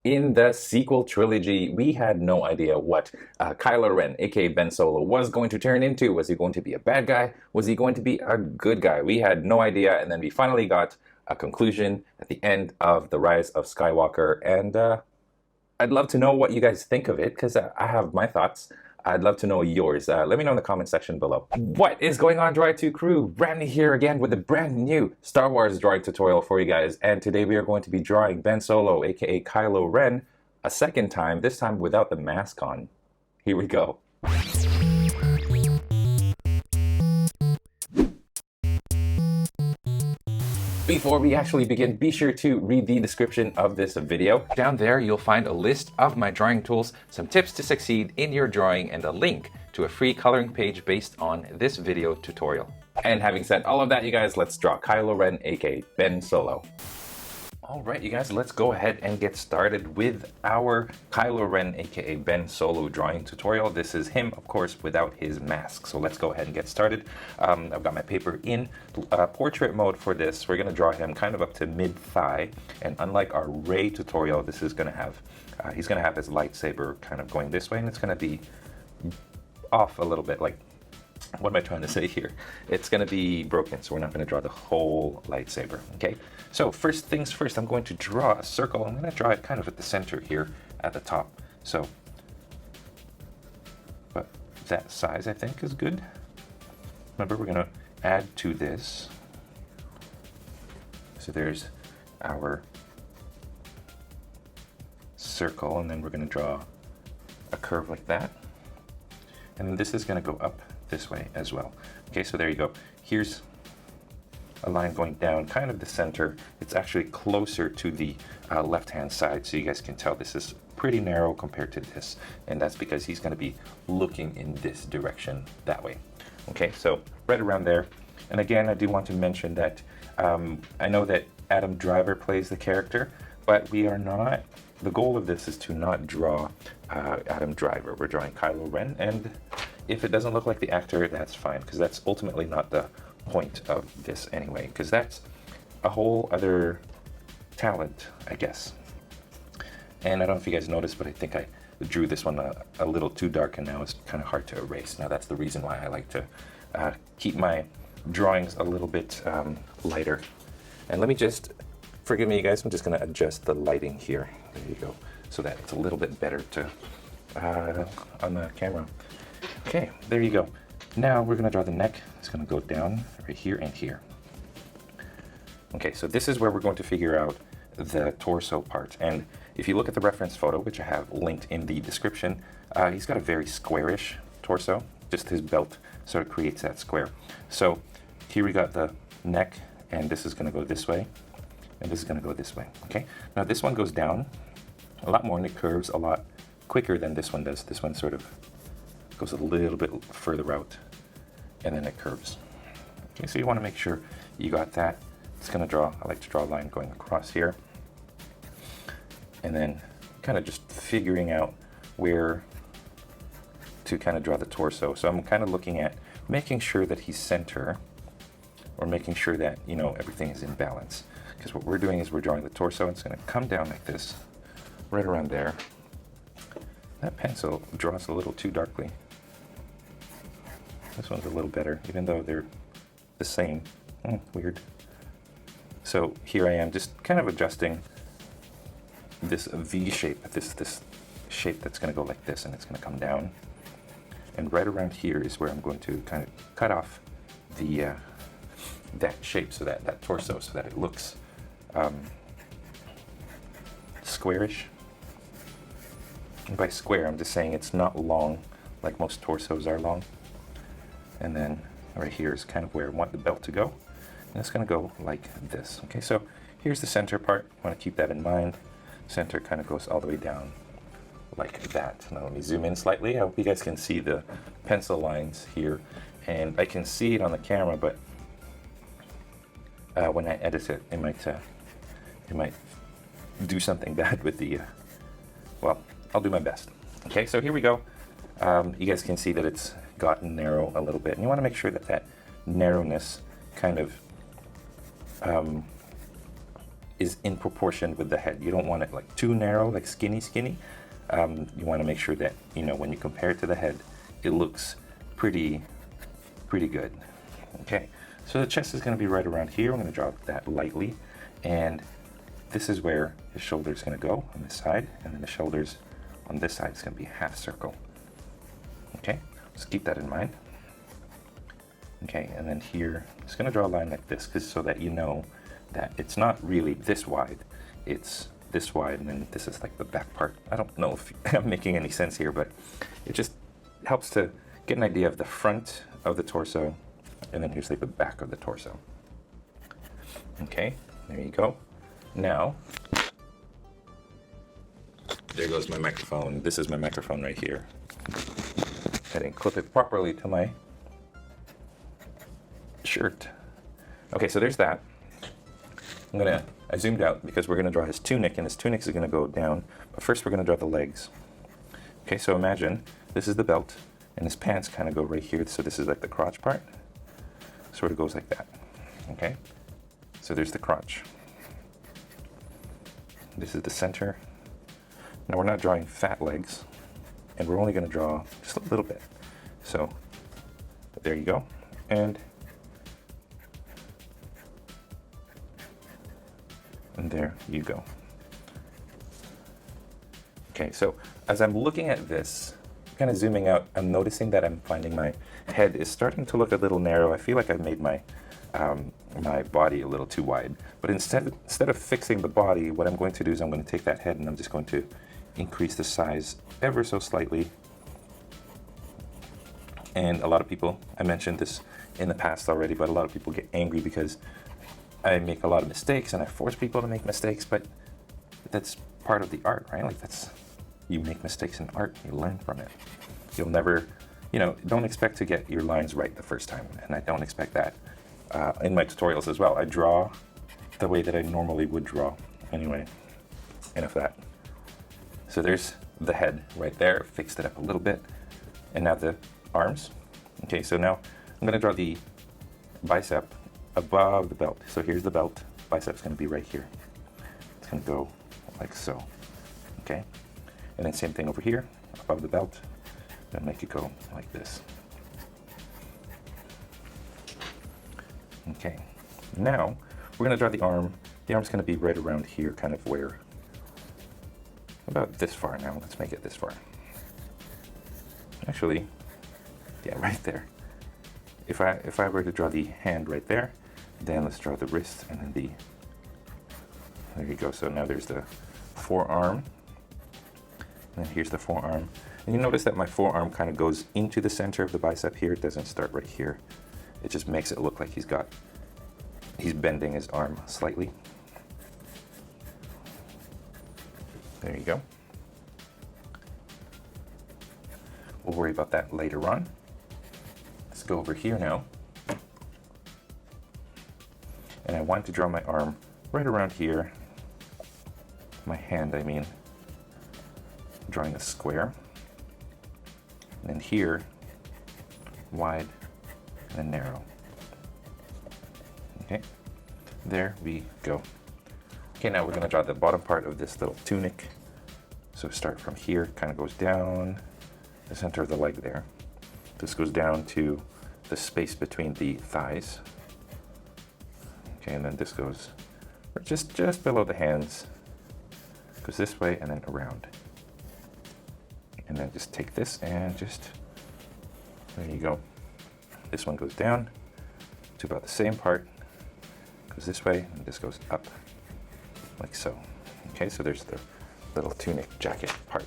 In the sequel trilogy, we had no idea what KYLO REN, aka Ben Solo, was going to turn into. Was he going to be a bad guy? Was he going to be a good guy? We had no idea, and then we finally got a conclusion at the end of The Rise of Skywalker, and I'd love to know what you guys think of it, because I have my thoughts. I'd love to know yours. Let me know in the comment section below. What is going on, Droid 2 crew? Ramny here again with a brand new Star Wars droid tutorial for you guys. And today we are going to be drawing Ben Solo, aka KYLO REN, a second time, this time without the mask on. Here we go. Before we actually begin, be sure to read the description of this video. Down there, you'll find a list of my drawing tools, some tips to succeed in your drawing, and a link to a free coloring page based on this video tutorial. And having said all of that, you guys, let's draw KYLO REN, aka Ben Solo. All right, you guys, let's go ahead and get started with our KYLO REN, aka Ben Solo drawing tutorial. This is him, of course, without his mask. So let's go ahead and get started. I've got my paper in portrait mode for this. We're gonna draw him kind of up to mid-thigh. And unlike our Ray tutorial, this is gonna have, he's gonna have his lightsaber kind of going this way, and it's gonna be off a little bit, like, what am I trying to say here? It's going to be broken, so we're not going to draw the whole lightsaber, okay? So first things first, I'm going to draw a circle. I'm going to draw it kind of at the center here at the top. So, but that size I think is good. Remember, we're going to add to this. So there's our circle, and then we're going to draw a curve like that. And this is going to go up this way as well. Okay, so there you go. Here's a line going down kind of the center. It's actually closer to the left-hand side, so you guys can tell this is pretty narrow compared to this, and that's because he's going to be looking in this direction that way. Okay, so right around there. And again, I do want to mention that I know that Adam Driver plays the character, but we are not, the goal of this is to not draw Adam Driver. We're drawing KYLO REN, and if it doesn't look like the actor, that's fine, because that's ultimately not the point of this anyway, because that's a whole other talent, I guess. And I don't know if you guys noticed, but I think I drew this one a little too dark, and now it's kind of hard to erase. Now that's the reason why I like to keep my drawings a little bit lighter. And let me just, forgive me you guys, I'm just going to adjust the lighting here. There you go, so that it's a little bit better to on the camera. Okay, there you go. Now we're going to draw the neck. It's going to go down right here and here. Okay, so this is where we're going to figure out the torso part. And if you look at the reference photo, which I have linked in the description, he's got a very squarish torso. Just his belt sort of creates that square. So here we got the neck, and this is going to go this way, and this is going to go this way. Okay, now this one goes down a lot more, and it curves a lot quicker than this one does. This one sort of goes a little bit further out, and then it curves. Okay, so you want to make sure you got that. It's going to draw, I like to draw a line going across here, and then kind of just figuring out where to kind of draw the torso. So I'm kind of looking at making sure that he's center, or making sure that, you know, everything is in balance. Because what we're doing is we're drawing the torso, and it's going to come down like this, right around there. That pencil draws a little too darkly. This one's a little better, even though they're the same. Weird. So here I am, just kind of adjusting this V shape, this shape that's going to go like this, and it's going to come down. And right around here is where I'm going to kind of cut off the that shape, so that torso, so that it looks squarish. And by square, I'm just saying it's not long like most torsos are long. And then right here is kind of where I want the belt to go. And it's going to go like this. Okay, so here's the center part. I want to keep that in mind. Center kind of goes all the way down like that. Now let me zoom in slightly. I hope you guys can see the pencil lines here. And I can see it on the camera, but when I edit it, it might do something bad with the, well, I'll do my best. Okay, so here we go. You guys can see that it's gotten narrow a little bit, and you want to make sure that that narrowness kind of is in proportion with the head. You don't want it like too narrow, like skinny. You want to make sure that, you know, when you compare it to the head, it looks pretty good. Okay, so the chest is going to be right around here. I'm going to draw that lightly, and this is where his shoulder is going to go on this side, and then the shoulders on this side is going to be half circle. Okay, just keep that in mind. Okay, and then here, I'm just going to draw a line like this, so that you know that it's not really this wide, it's this wide, and then this is like the back part. I don't know if I'm making any sense here, but it just helps to get an idea of the front of the torso, and then here's like the back of the torso. Okay, there you go. Now, there goes my microphone. This is my microphone right here. I didn't clip it properly to my shirt. Okay, so there's that. I zoomed out because we're gonna draw his tunic, and his tunic is gonna go down, but first we're gonna draw the legs. Okay, so imagine this is the belt, and his pants kind of go right here, so this is like the crotch part. Sort of goes like that, okay? So there's the crotch. This is the center. Now we're not drawing fat legs, and we're only gonna draw just a little bit. So there you go, and there you go. Okay, so as I'm looking at this, kind of zooming out, I'm noticing that I'm finding my head is starting to look a little narrow. I feel like I've made my my body a little too wide. But instead of fixing the body, what I'm going to do is I'm going to take that head and I'm just going to increase the size ever so slightly. And a lot of people, I mentioned this in the past already, but a lot of people get angry because I make a lot of mistakes and I force people to make mistakes, but that's part of the art, right? Like you make mistakes in art, you learn from it. You'll never, you know, don't expect to get your lines right the first time, and I don't expect that in my tutorials as well. I draw the way that I normally would draw anyway. Enough of that. So there's the head right there, fixed it up a little bit, and now the arms. Okay, so now I'm gonna draw the bicep above the belt. So here's the belt, bicep's gonna be right here. It's gonna go like so, okay? And then same thing over here, above the belt, and make it go like this. Okay, now we're gonna draw the arm. The arm's gonna be right around here, kind of where, about this far now. Let's make it this far. Actually, yeah, right there. If I were to draw the hand right there, then let's draw the wrist and then there you go. So now there's the forearm, and then here's the forearm. And you notice that my forearm kind of goes into the center of the bicep here. It doesn't start right here. It just makes it look like he's bending his arm slightly. There you go. We'll worry about that later on. Let's go over here now. And I want to draw my arm right around here. My hand, I mean. Drawing a square. And then here, wide and then narrow. Okay, there we go. Okay, now we're gonna draw the bottom part of this little tunic. So start from here, kind of goes down the center of the leg there. This goes down to the space between the thighs. Okay, and then this goes just below the hands. Goes this way and then around. And then just take this and just, there you go. This one goes down to about the same part. Goes this way and this goes up like so. Okay, so there's the little tunic jacket part.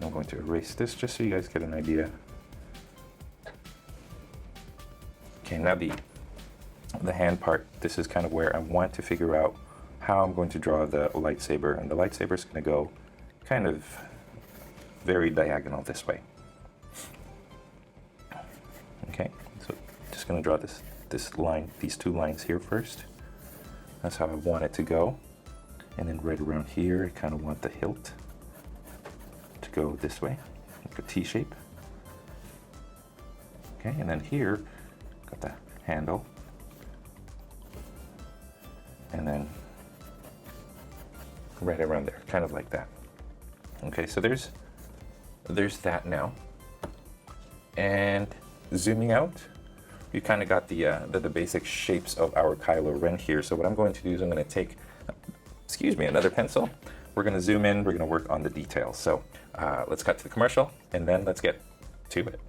I'm going to erase this just so you guys get an idea. Okay, now the hand part, this is kind of where I want to figure out how I'm going to draw the lightsaber, and the lightsaber is going to go kind of very diagonal this way. Okay, so just going to draw this line, these two lines here first. That's how I want it to go. And then right around here, I kind of want the hilt to go this way, like a T shape. Okay, and then here, got the handle. and then right around there, kind of like that. Okay, so there's that now. And zooming out, you kind of got the basic shapes of our KYLO REN here. So what I'm going to do is I'm going to take, excuse me, another pencil. We're going to zoom in, we're going to work on the details. So let's cut to the commercial, and then let's get to it.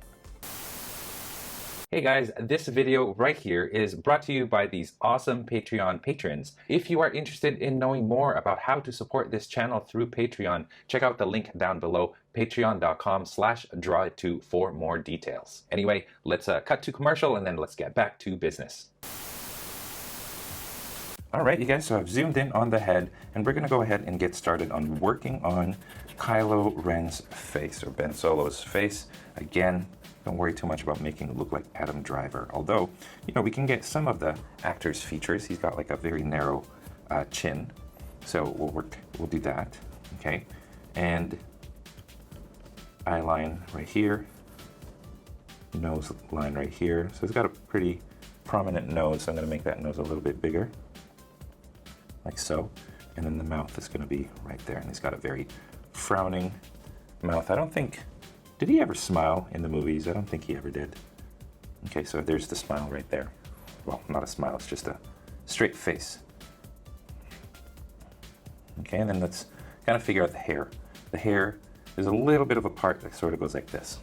Hey guys, this video right here is brought to you by these awesome Patreon patrons. If you are interested in knowing more about how to support this channel through Patreon, check out the link down below, patreon.com/drawit2 for more details. Anyway, let's cut to commercial and then let's get back to business. All right, you guys, so I've zoomed in on the head, and we're gonna go ahead and get started on working on KYLO REN's face, or Ben Solo's face. Again, don't worry too much about making it look like Adam Driver. Although, you know, we can get some of the actor's features. He's got like a very narrow chin. So we'll do that, okay? And eye line right here, nose line right here. So he's got a pretty prominent nose, so I'm gonna make that nose a little bit bigger, like so. And then the mouth is gonna be right there. And he's got a very frowning mouth. I don't think, did he ever smile in the movies? I don't think he ever did. Okay, so there's the smile right there. Well, not a smile, it's just a straight face. Okay, and then let's kind of figure out the hair. The hair, there's a little bit of a part that sort of goes like this.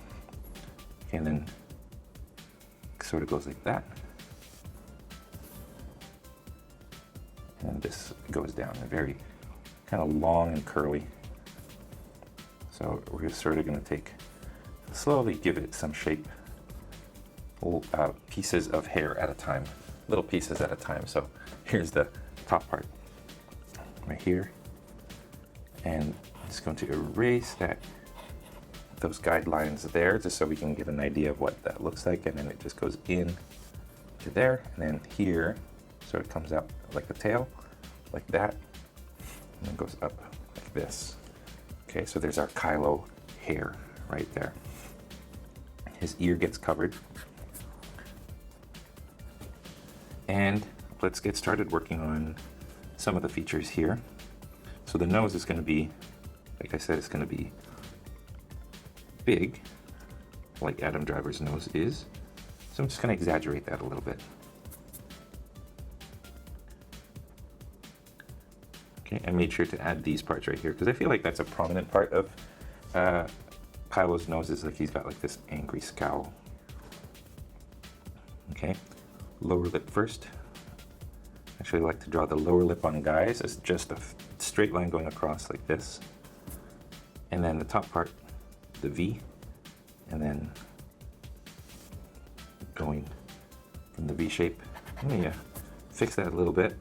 Okay, and then sort of goes like that. And this goes down, very kind of long and curly. So we're just sort of gonna slowly give it some shape, pieces of hair at a time, little pieces at a time. So here's the top part right here, and I'm just going to erase those guidelines there, just so we can get an idea of what that looks like. And then it just goes in to there, and then here, so it comes out like the tail, like that, and then goes up like this. Okay, so there's our KYLO hair right there. His ear gets covered. And let's get started working on some of the features here. So the nose is going to be, like I said, it's going to be big, like Adam Driver's nose is. So I'm just going to exaggerate that a little bit. Okay, I made sure to add these parts right here because I feel like that's a prominent part of KYLO's nose, is like he's got like this angry scowl. Okay, lower lip first. Actually, I like to draw the lower lip on guys as just a straight line going across like this. And then the top part, the V, and then going from the V shape. Let me fix that a little bit.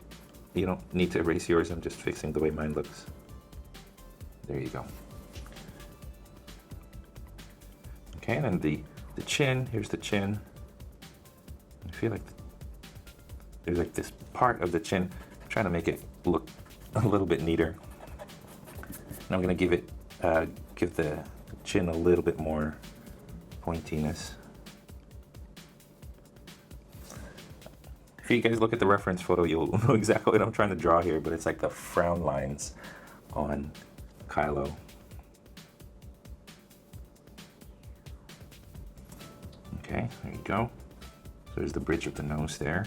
You don't need to erase yours, I'm just fixing the way mine looks. There you go. Okay, and then the chin, here's the chin. I feel like there's like this part of the chin. I'm trying to make it look a little bit neater. And I'm gonna give the chin a little bit more pointiness. If you guys look at the reference photo, you'll know exactly what I'm trying to draw here, but it's like the frown lines on KYLO. Okay, there you go. So there's the bridge of the nose there.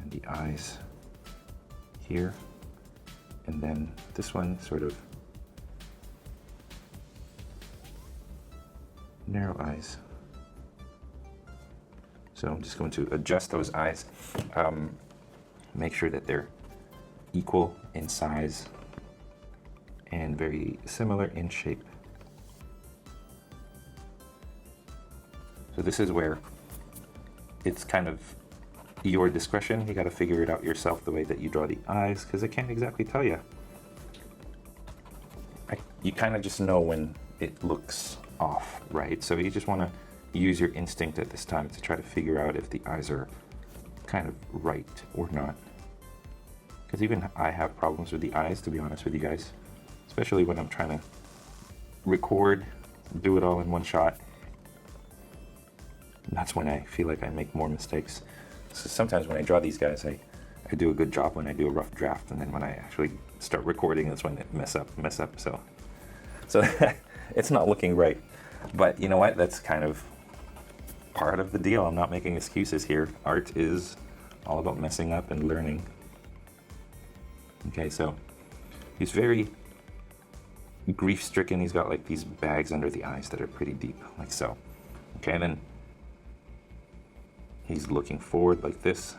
And the eyes here. And then this one sort of narrow eyes. So I'm just going to adjust those eyes, make sure that they're equal in size and very similar in shape. So this is where it's kind of your discretion. You got to figure it out yourself, the way that you draw the eyes, because I can't exactly tell you. You kind of just know when it looks off, right? So you just want to use your instinct at this time to try to figure out if the eyes are kind of right or not. Because even I have problems with the eyes, to be honest with you guys. Especially when I'm trying to record, do it all in one shot. That's when I feel like I make more mistakes. So sometimes when I draw these guys, I do a good job when I do a rough draft, and then when I actually start recording, that's when it mess up. So it's not looking right. But you know what? That's kind of part of the deal. I'm not making excuses here. Art is all about messing up and learning. Okay, so he's very grief-stricken. He's got like these bags under the eyes that are pretty deep, like so. Okay, and then he's looking forward like this.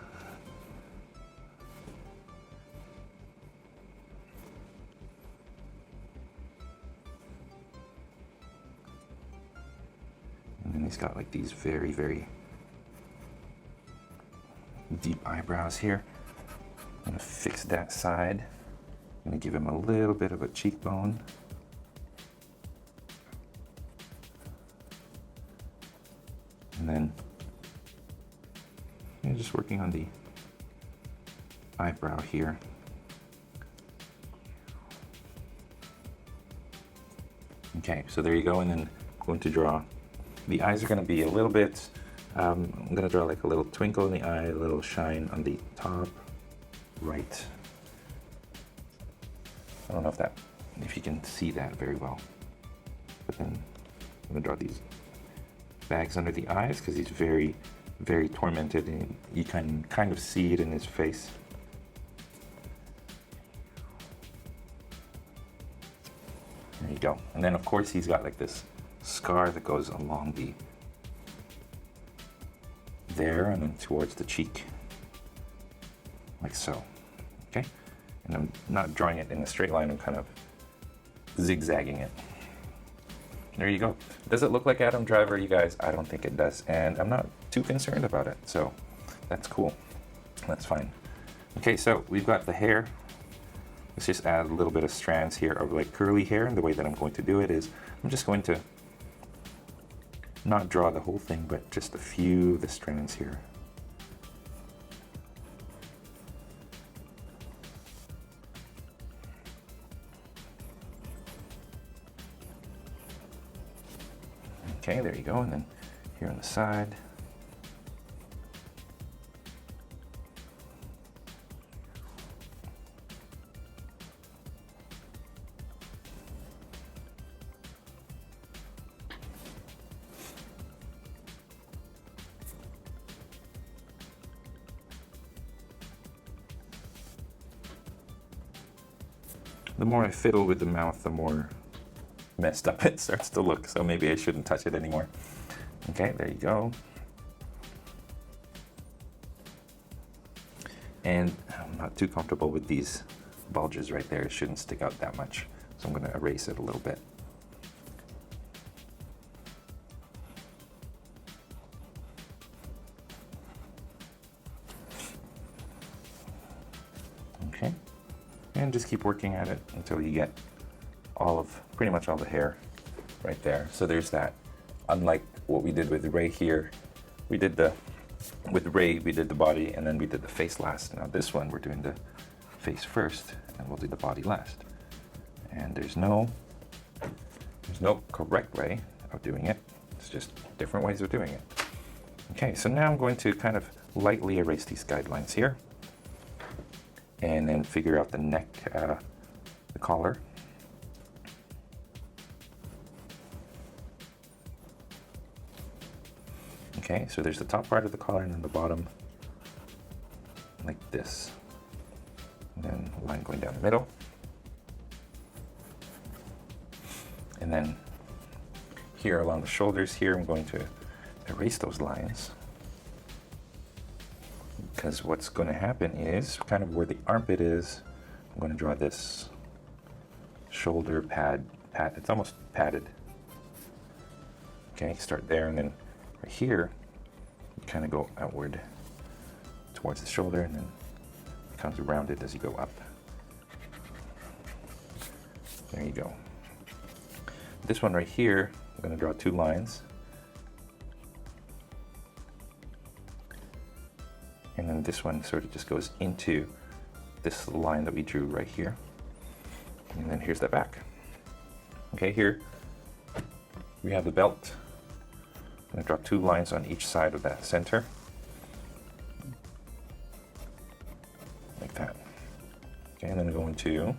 And then he's got like these very, very deep eyebrows here. I'm gonna fix that side. I'm gonna give him a little bit of a cheekbone. And then just working on the eyebrow here. Okay, so there you go, and then I'm going to draw. The eyes are going to be a little bit, I'm going to draw like a little twinkle in the eye, a little shine on the top right. I don't know if you can see that very well. But then I'm going to draw these bags under the eyes because he's very, very tormented, and you can kind of see it in his face. There you go. And then of course he's got like this scar that goes along there and then towards the cheek, like so. Okay, and I'm not drawing it in a straight line, I'm kind of zigzagging it. There you go. Does it look like Adam Driver, you guys? I don't think it does, and I'm not too concerned about it, so that's cool. That's fine. Okay, so we've got the hair. Let's just add a little bit of strands here of like curly hair, and the way that I'm going to do it is I'm just going to not draw the whole thing, but just a few of the strands here. Okay, there you go, and then here on the side. The more I fiddle with the mouth, the more messed up it starts to look, so maybe I shouldn't touch it anymore. Okay, there you go. And I'm not too comfortable with these bulges right there. It shouldn't stick out that much, so I'm going to erase it a little bit. Okay, and just keep working at it until you get pretty much all the hair right there. So there's that. Unlike what we did with Ray here, with Ray we did the body and then we did the face last. Now this one we're doing the face first and we'll do the body last. And there's no correct way of doing it. It's just different ways of doing it. Okay, so now I'm going to kind of lightly erase these guidelines here and then figure out the neck, the collar. Okay, so there's the top part of the collar and then the bottom, like this. And then a line going down the middle. And then here along the shoulders here, I'm going to erase those lines. Because what's going to happen is, kind of where the armpit is, I'm going to draw this shoulder pad. It's almost padded. Okay, start there and then right here, you kind of go outward towards the shoulder and then it becomes rounded as you go up. There you go. This one right here, I'm going to draw two lines. And then this one sort of just goes into this line that we drew right here. And then here's the back. Okay, here we have the belt. I'm going to draw two lines on each side of that center. to,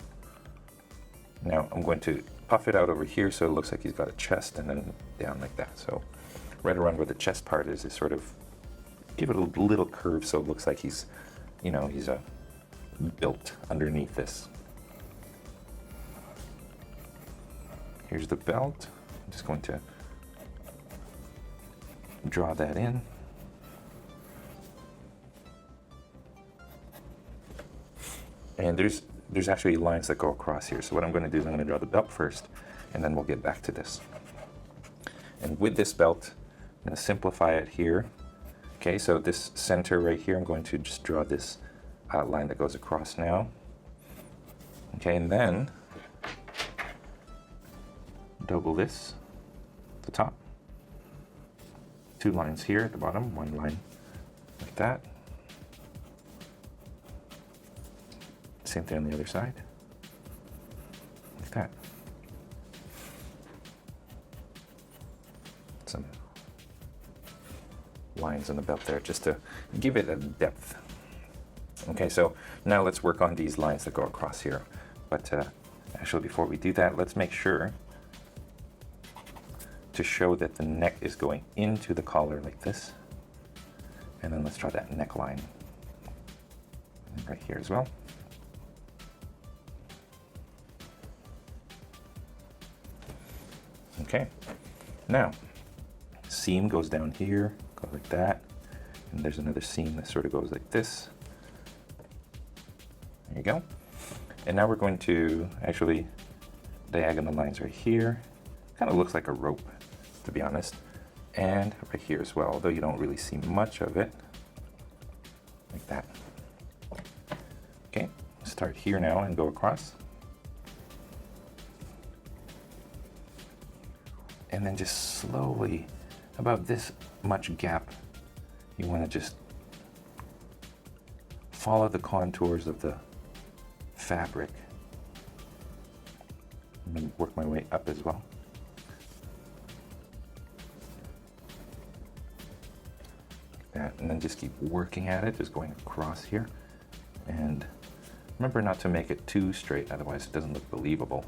now I'm going to puff it out over here so it looks like he's got a chest, and then down like that. So right around where the chest part is sort of give it a little curve so it looks like he's, you know, he's built underneath this. Here's the belt. I'm just going to draw that in. And there's actually lines that go across here. So what I'm going to do is I'm going to draw the belt first, and then we'll get back to this. And with this belt, I'm going to simplify it here. Okay, so this center right here, I'm going to just draw this line that goes across now. Okay, and then double this at the top. 2 lines here at the bottom, 1 line like that. Same thing on the other side, like that. Some lines on the belt there just to give it a depth. Okay, so now let's work on these lines that go across here. But actually, before we do that, let's make sure to show that the neck is going into the collar like this. And then let's draw that neckline right here as well. Okay, now seam goes down here, goes like that, and there's another seam that sort of goes like this. There you go. And now we're going to actually diagonal lines right here. Kind of looks like a rope, to be honest, and right here as well, although you don't really see much of it, like that. Okay, start here now and go across. And then just slowly, about this much gap, you want to just follow the contours of the fabric. I'm going to work my way up as well. Like that, and then just keep working at it, just going across here. And remember not to make it too straight, otherwise it doesn't look believable.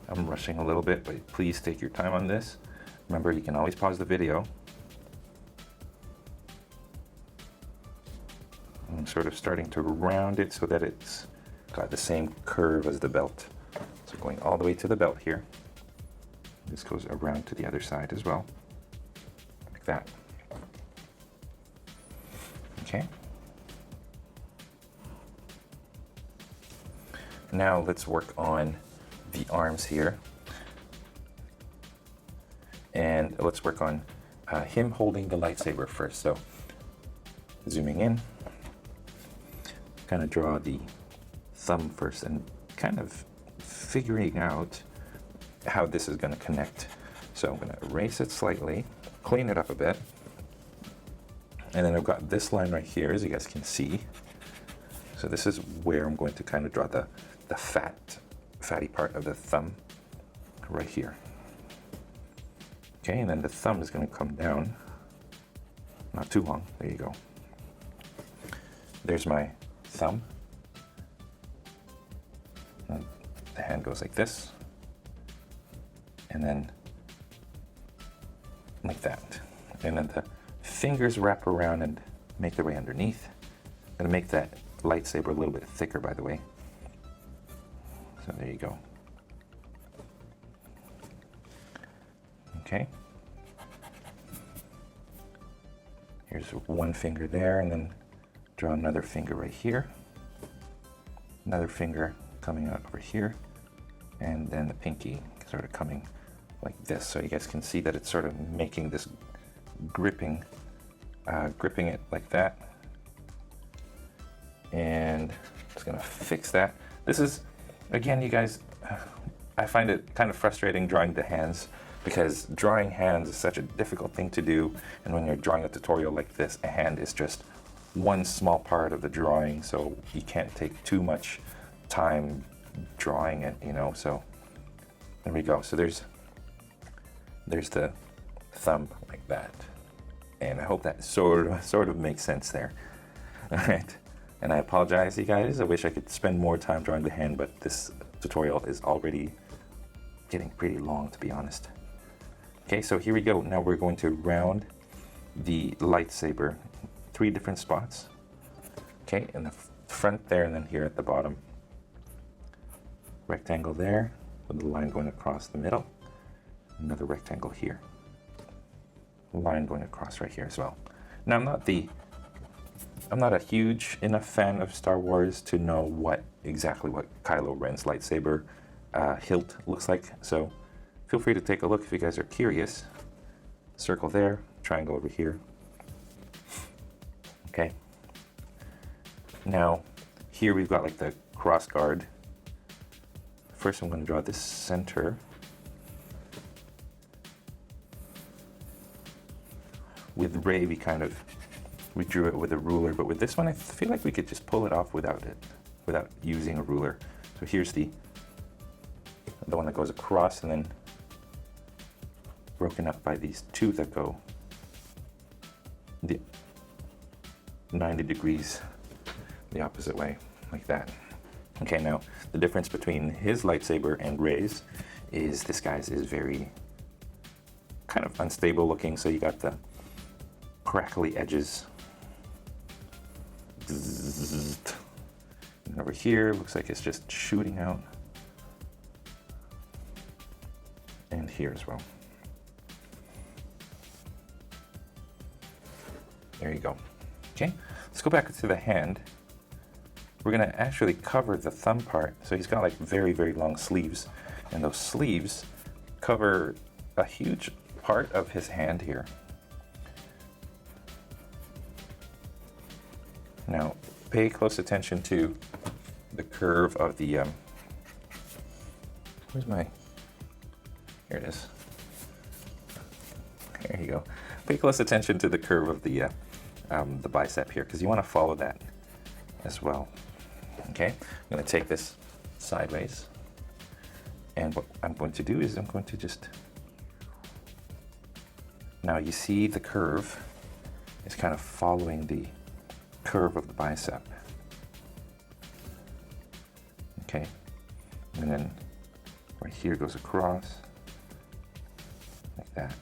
I'm rushing a little bit, but please take your time on this. Remember, you can always pause the video. I'm sort of starting to round it so that it's got the same curve as the belt. So going all the way to the belt here. This goes around to the other side as well, like that. Okay. Now let's work on the arms here, and let's work on him holding the lightsaber first. So zooming in, kind of draw the thumb first and kind of figuring out how this is going to connect. So I'm going to erase it slightly, clean it up a bit, and then I've got this line right here, as you guys can see. So this is where I'm going to kind of draw the fatty part of the thumb right here. Okay, and then the thumb is going to come down, not too long. There you go. There's my thumb. And the hand goes like this, and then like that. And then the fingers wrap around and make their way underneath. I'm going to make that lightsaber a little bit thicker, by the way. So there you go. Okay. Here's one finger there, and then draw another finger right here. Another finger coming out over here, and then the pinky sort of coming like this. So you guys can see that it's sort of making this gripping it like that. And just gonna fix that. This is, again, you guys, I find it kind of frustrating drawing the hands, because drawing hands is such a difficult thing to do, and when you're drawing a tutorial like this, a hand is just one small part of the drawing, so you can't take too much time drawing it, you know. So there we go. So there's the thumb like that, and I hope that sort of makes sense there. All right, and I apologize, you guys. I wish I could spend more time drawing the hand, but this tutorial is already getting pretty long, to be honest. Okay, so here we go. Now we're going to round the lightsaber 3 different spots. Okay, in the front there, and then here at the bottom. Rectangle there with the line going across the middle. Another rectangle here. Line going across right here as well. Now I'm not a huge enough fan of Star Wars to know exactly what Kylo Ren's lightsaber hilt looks like, so feel free to take a look if you guys are curious. Circle there, triangle over here. Okay. Now, here we've got like the cross guard. First I'm going to draw this center. With Rey, we drew it with a ruler, but with this one I feel like we could just pull it off without using a ruler. So here's the one that goes across, and then broken up by these 2 that go the 90 degrees the opposite way, like that. Okay, now the difference between his lightsaber and Rey's is this guy's is very kind of unstable looking, so you got the crackly edges. And over here looks like it's just shooting out. And here as well. There you go. Okay, let's go back to the hand. We're gonna actually cover the thumb part. So he's got like very, very long sleeves, and those sleeves cover a huge part of his hand here. Now, pay close attention to the curve of the, here it is. There you go. Pay close attention to the curve of the bicep here, because you want to follow that as well. Okay, I'm going to take this sideways, and what I'm going to do is I'm going to just, now you see the curve is kind of following the curve of the bicep. Okay, and then right here goes across like that.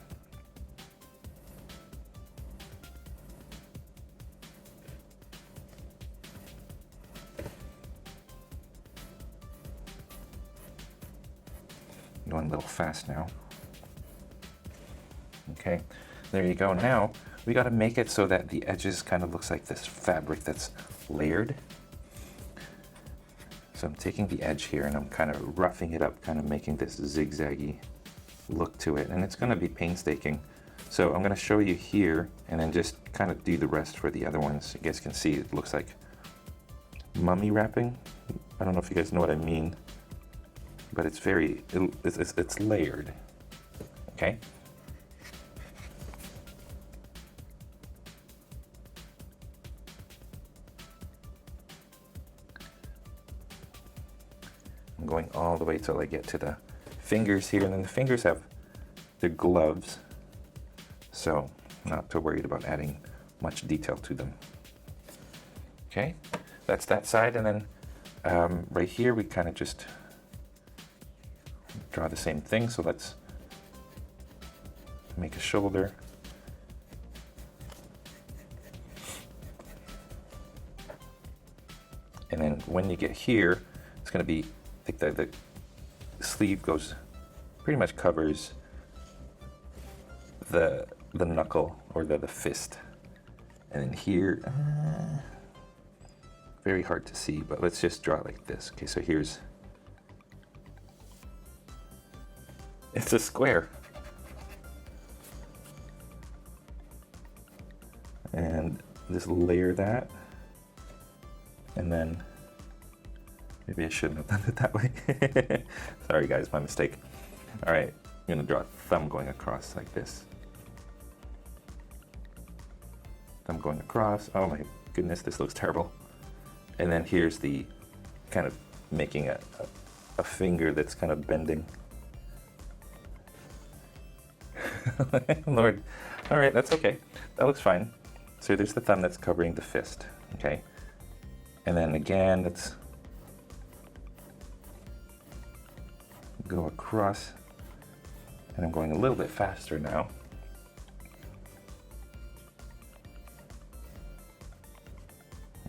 Going a little fast now. Okay, there you go. Now we got to make it so that the edges kind of looks like this fabric that's layered. So I'm taking the edge here and I'm kind of roughing it up, kind of making this zigzaggy look to it, and it's going to be painstaking. So I'm going to show you here and then just kind of do the rest for the other ones. You guys can see it looks like mummy wrapping. I don't know if you guys know what I mean, but it's it's layered. Okay. I'm going all the way till I get to the fingers here, and then the fingers have the gloves, so not too worried about adding much detail to them. Okay, that's that side, and then right here we kind of just draw the same thing. So let's make a shoulder. And then when you get here, it's going to be, I think the sleeve goes, pretty much covers the knuckle or the fist. And then here, very hard to see, but let's just draw it like this. Okay, so here's, it's a square. And just layer that. And then, maybe I shouldn't have done it that way. Sorry guys, my mistake. All right, I'm gonna draw a thumb going across like this. Thumb going across. Oh, goodness, this looks terrible. And then here's the kind of making a finger that's kind of bending. Lord. All right, that's okay. That looks fine. So there's the thumb that's covering the fist, okay? And then again, let's go across. And I'm going a little bit faster now.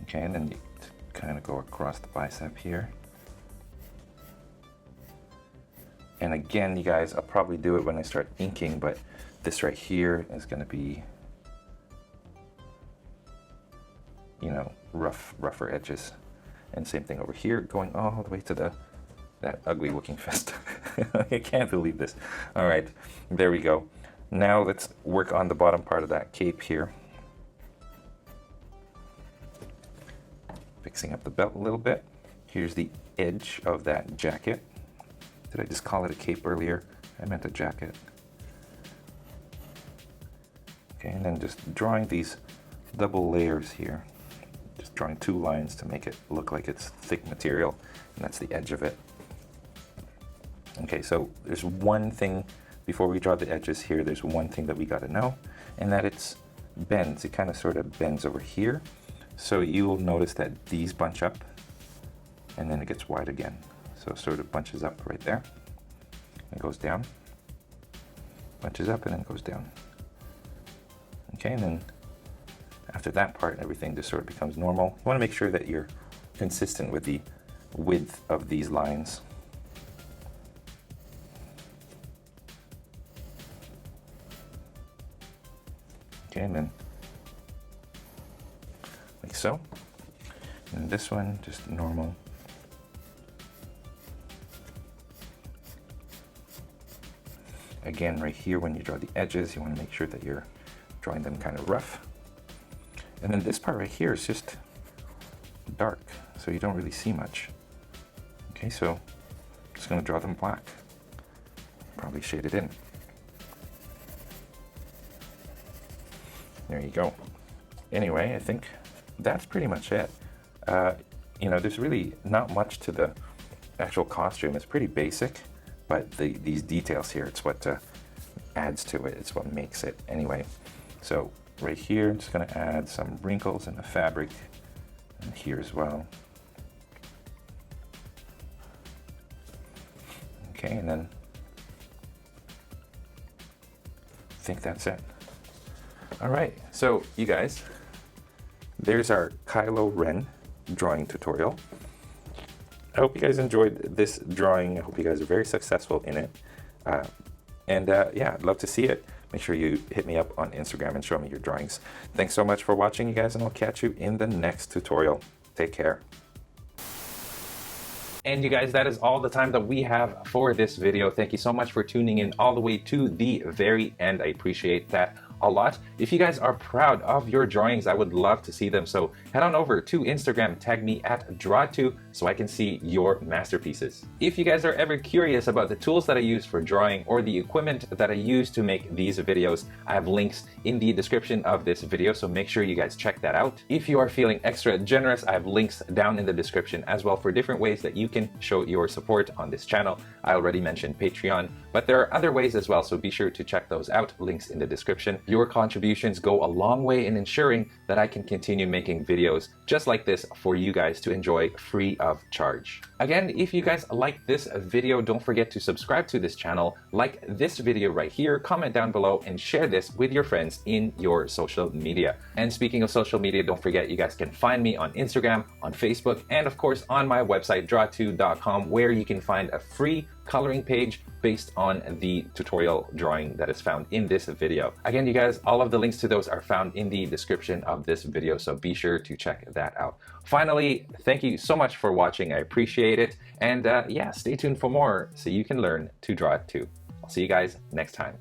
Okay, and then you kind of go across the bicep here. And again, you guys, I'll probably do it when I start inking, but this right here is going to be, you know, rougher edges. And same thing over here, going all the way to that ugly looking fist. I can't believe this. All right, there we go. Now let's work on the bottom part of that cape here. Fixing up the belt a little bit. Here's the edge of that jacket. Did I just call it a cape earlier? I meant a jacket. Okay, and then just drawing these double layers here. Just drawing 2 lines to make it look like it's thick material, and that's the edge of it. Okay, so there's one thing, before we draw the edges here, there's one thing that we gotta know, and that it's bends. It kind of sort of bends over here. So you will notice that these bunch up, and then it gets wide again. So it sort of bunches up right there, and goes down, bunches up, and then goes down. Okay, and then after that part, everything just sort of becomes normal. You want to make sure that you're consistent with the width of these lines. Okay, and then like so. And this one, just normal. Again, right here, when you draw the edges, you want to make sure that you're drawing them kind of rough. And then this part right here is just dark, so you don't really see much. Okay, so I'm just going to draw them black. Probably shade it in. There you go. Anyway, I think that's pretty much it. You know, there's really not much to the actual costume. It's pretty basic, but these details here, it's what adds to it. It's what makes it anyway. So right here, I'm just going to add some wrinkles in the fabric, and here as well. Okay, and then I think that's it. All right, so you guys, there's our KYLO REN drawing tutorial. I hope you guys enjoyed this drawing. I hope you guys are very successful in it. Yeah, I'd love to see it. Make sure you hit me up on Instagram and show me your drawings. Thanks so much for watching, you guys, and I'll catch you in the next tutorial. Take care. And you guys, that is all the time that we have for this video. Thank you so much for tuning in all the way to the very end. I appreciate that a lot. If you guys are proud of your drawings, I would love to see them. So head on over to Instagram, tag me at draw2 so I can see your masterpieces. If you guys are ever curious about the tools that I use for drawing or the equipment that I use to make these videos, I have links in the description of this video, so make sure you guys check that out. If you are feeling extra generous, I have links down in the description as well for different ways that you can show your support on this channel. I already mentioned Patreon, but there are other ways as well, so be sure to check those out. Links in the description. Your contributions go a long way in ensuring that I can continue making videos just like this for you guys to enjoy free of charge. Again, if you guys like this video, don't forget to subscribe to this channel, like this video right here, comment down below, and share this with your friends in your social media. And speaking of social media, don't forget you guys can find me on Instagram, on Facebook, and of course on my website draw2.com, where you can find a free coloring page based on the tutorial drawing that is found in this video. Again, you guys, all of the links to those are found in the description of this video, so be sure to check that out. Finally, thank you so much for watching. I appreciate it. And yeah, stay tuned for more so you can learn to draw too. I'll see you guys next time.